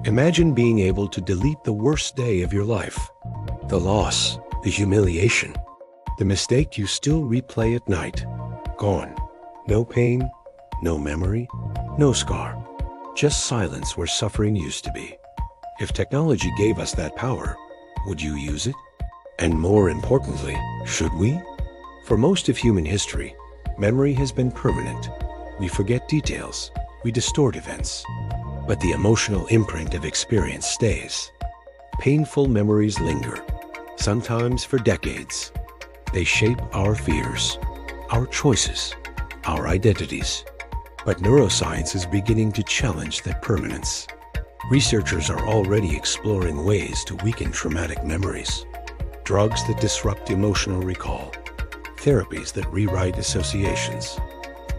Imagine being able to delete the worst day of your life. The loss, the humiliation, the mistake you still replay at night. Gone. No pain, no memory, no scar. Just silence where suffering used to be. If technology gave us that power, would you use it? And more importantly, should we? For most of human history, memory has been permanent. We forget details, we distort events. But the emotional imprint of experience stays. Painful memories linger, sometimes for decades. They shape our fears, our choices, our identities. But neuroscience is beginning to challenge that permanence. Researchers are already exploring ways to weaken traumatic memories. Drugs that disrupt emotional recall, therapies that rewrite associations,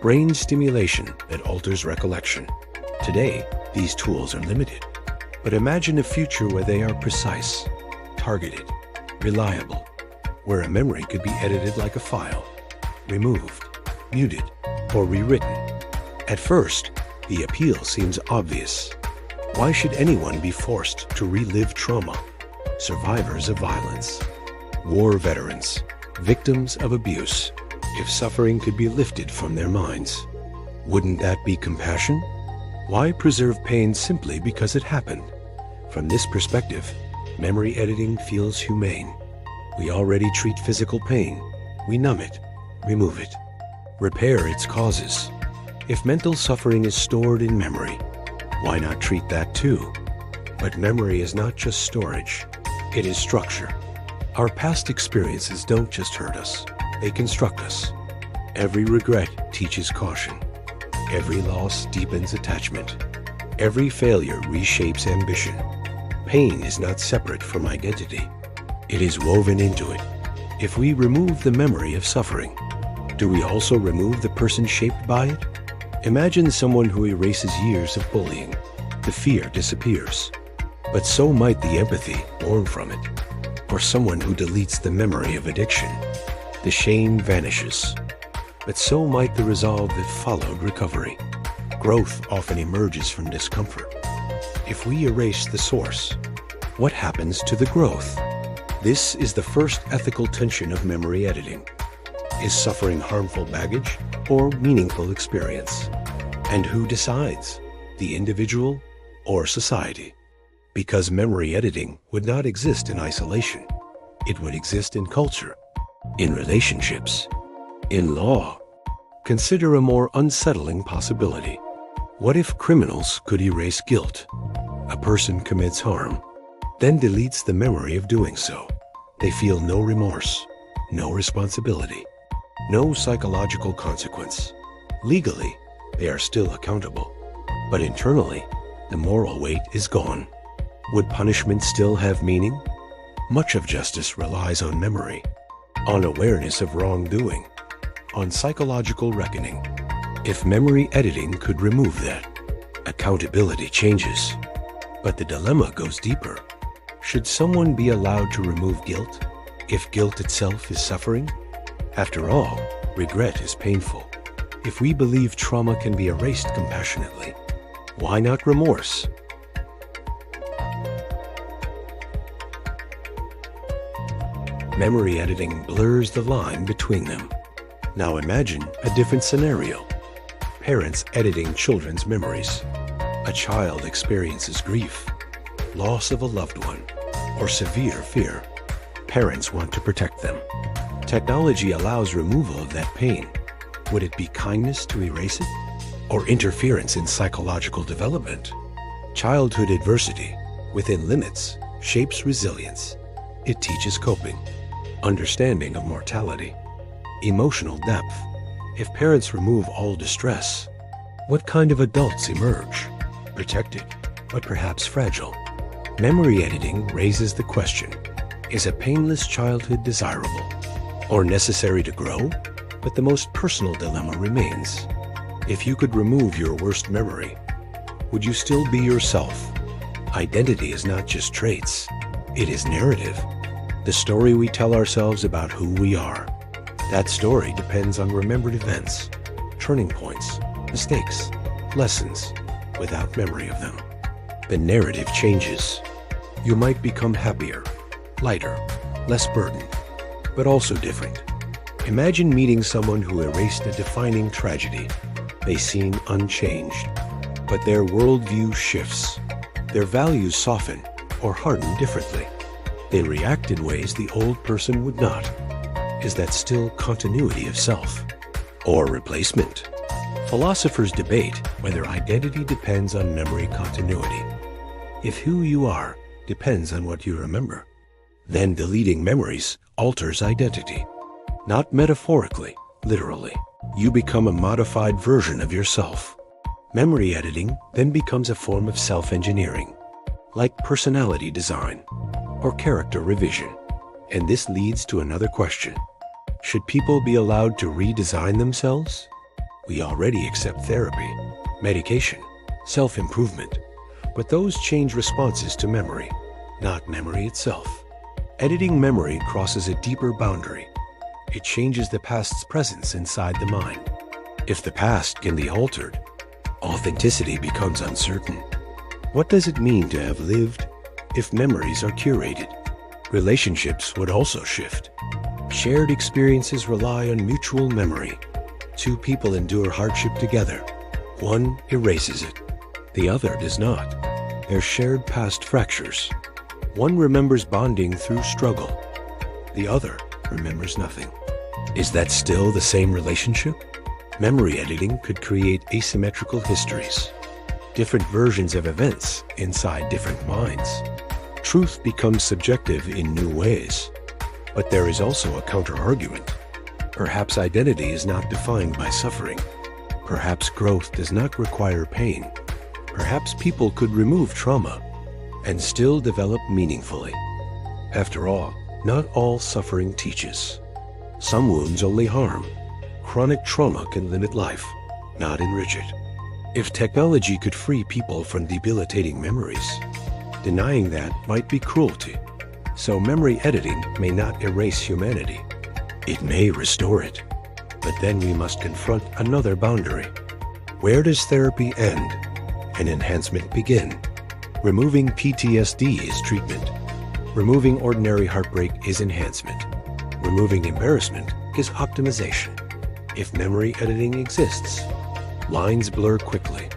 brain stimulation that alters recollection. Today, these tools are limited. But imagine a future where they are precise, targeted, reliable, where a memory could be edited like a file, removed, muted, or rewritten. At first, the appeal seems obvious. Why should anyone be forced to relive trauma? Survivors of violence, war veterans, victims of abuse. If suffering could be lifted from their minds, wouldn't that be compassion? Why preserve pain simply because it happened? From this perspective, memory editing feels humane. We already treat physical pain. We numb it, remove it, repair its causes. If mental suffering is stored in memory, why not treat that too? But memory is not just storage, it is structure. Our past experiences don't just hurt us, they construct us. Every regret teaches caution. Every loss deepens attachment. Every failure reshapes ambition. Pain is not separate from identity. It is woven into it. If we remove the memory of suffering, do we also remove the person shaped by it? Imagine someone who erases years of bullying. The fear disappears. But so might the empathy born from it. Or someone who deletes the memory of addiction. The shame vanishes. But so might the resolve that followed recovery. Growth often emerges from discomfort. If we erase the source, what happens to the growth? This is the first ethical tension of memory editing. Is suffering harmful baggage or meaningful experience? And who decides, the individual or society? Because memory editing would not exist in isolation. It would exist in culture, in relationships, in law. Consider a more unsettling possibility. What if criminals could erase guilt? A person commits harm, then deletes the memory of doing so. They feel no remorse, no responsibility, no psychological consequence. Legally, they are still accountable, but internally, the moral weight is gone. Would punishment still have meaning? Much of justice relies on memory, on awareness of wrongdoing, on psychological reckoning. If memory editing could remove that, accountability changes. But the dilemma goes deeper. Should someone be allowed to remove guilt if guilt itself is suffering? After all, regret is painful. If we believe trauma can be erased compassionately, why not remorse? Memory editing blurs the line between them. Now imagine a different scenario. Parents editing children's memories. A child experiences grief, loss of a loved one, or severe fear. Parents want to protect them. Technology allows removal of that pain. Would it be kindness to erase it? Or interference in psychological development? Childhood adversity, within limits, shapes resilience. It teaches coping, understanding of mortality, emotional depth. If parents remove all distress, what kind of adults emerge? Protected, but perhaps fragile. Memory editing raises the question, is a painless childhood desirable or necessary to grow? But the most personal dilemma remains. If you could remove your worst memory, would you still be yourself? Identity is not just traits, it is narrative. The story we tell ourselves about who we are. That story depends on remembered events, turning points, mistakes, lessons, without memory of them. the narrative changes. You might become happier, lighter, less burdened, but also different. Imagine meeting someone who erased a defining tragedy. They seem unchanged, but their worldview shifts. Their values soften or harden differently. They react in ways the old person would not. Is that still continuity of self or replacement? Philosophers debate whether identity depends on memory continuity. If who you are depends on what you remember, then deleting memories alters identity. Not metaphorically, literally. You become a modified version of yourself. Memory editing then becomes a form of self-engineering, like personality design or character revision. And this leads to another question. Should people be allowed to redesign themselves? We already accept therapy, medication, self-improvement, but those change responses to memory, not memory itself. Editing memory crosses a deeper boundary. It changes the past's presence inside the mind. If the past can be altered, authenticity becomes uncertain. What does it mean to have lived if memories are curated? Relationships would also shift. Shared experiences rely on mutual memory. Two people endure hardship together. One erases it. The other does not. Their shared past fractures. One remembers bonding through struggle. The other remembers nothing. Is that still the same relationship? Memory editing could create asymmetrical histories, different versions of events inside different minds. Truth becomes subjective in new ways. But there is also a counter-argument. Perhaps identity is not defined by suffering. Perhaps growth does not require pain. Perhaps people could remove trauma and still develop meaningfully. After all, not all suffering teaches. Some wounds only harm. Chronic trauma can limit life, not enrich it. If technology could free people from debilitating memories, denying that might be cruelty. So memory editing may not erase humanity. It may restore it. But then we must confront another boundary. Where does therapy end and enhancement begin? Removing PTSD is treatment. Removing ordinary heartbreak is enhancement. Removing embarrassment is optimization. If memory editing exists, lines blur quickly.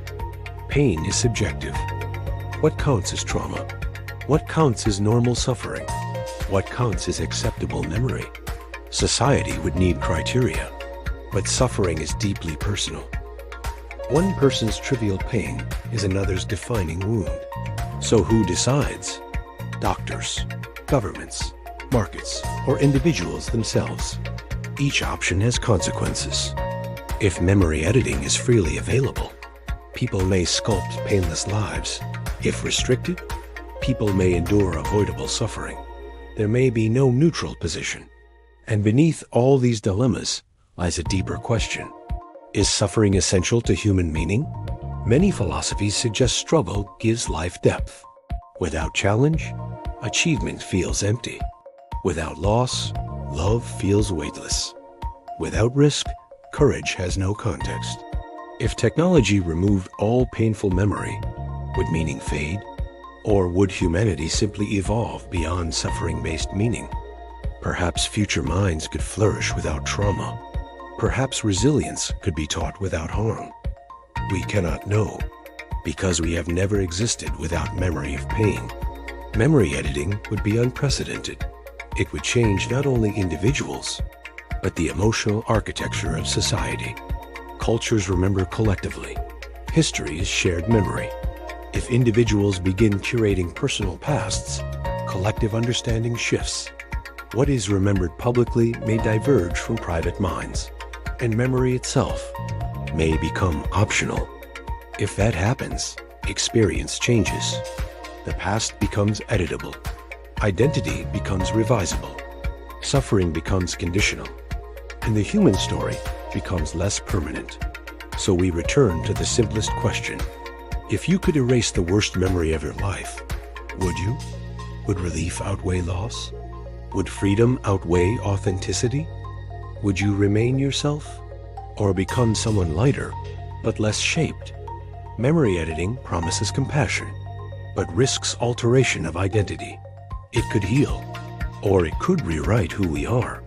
Pain is subjective. What counts as trauma? What counts as normal suffering? What counts as acceptable memory? Society would need criteria, but suffering is deeply personal. One person's trivial pain is another's defining wound. So who decides? Doctors, governments, markets, or individuals themselves. Each option has consequences. If memory editing is freely available, people may sculpt painless lives. If restricted, people may endure avoidable suffering. There may be no neutral position. And beneath all these dilemmas lies a deeper question. Is suffering essential to human meaning? Many philosophies suggest struggle gives life depth. Without challenge, achievement feels empty. Without loss, love feels weightless. Without risk, courage has no context. If technology removed all painful memory, would meaning fade? Or would humanity simply evolve beyond suffering-based meaning? Perhaps future minds could flourish without trauma. Perhaps resilience could be taught without harm. We cannot know, because we have never existed without memory of pain. Memory editing would be unprecedented. It would change not only individuals, but the emotional architecture of society. Cultures remember collectively. History is shared memory. If individuals begin curating personal pasts, collective understanding shifts. What is remembered publicly may diverge from private minds, and memory itself may become optional. If that happens, experience changes. The past becomes editable. Identity becomes revisable. Suffering becomes conditional. And the human story becomes less permanent. So we return to the simplest question. If you could erase the worst memory of your life, would you? Would relief outweigh loss? Would freedom outweigh authenticity? Would you remain yourself? Or become someone lighter, but less shaped? Memory editing promises compassion. but risks alteration of identity. It could heal, or it could rewrite who we are.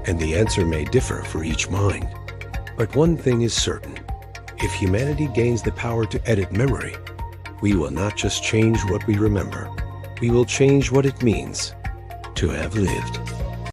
And the answer may differ for each mind. But one thing is certain. If humanity gains the power to edit memory, we will not just change what we remember. We will change what it means to have lived.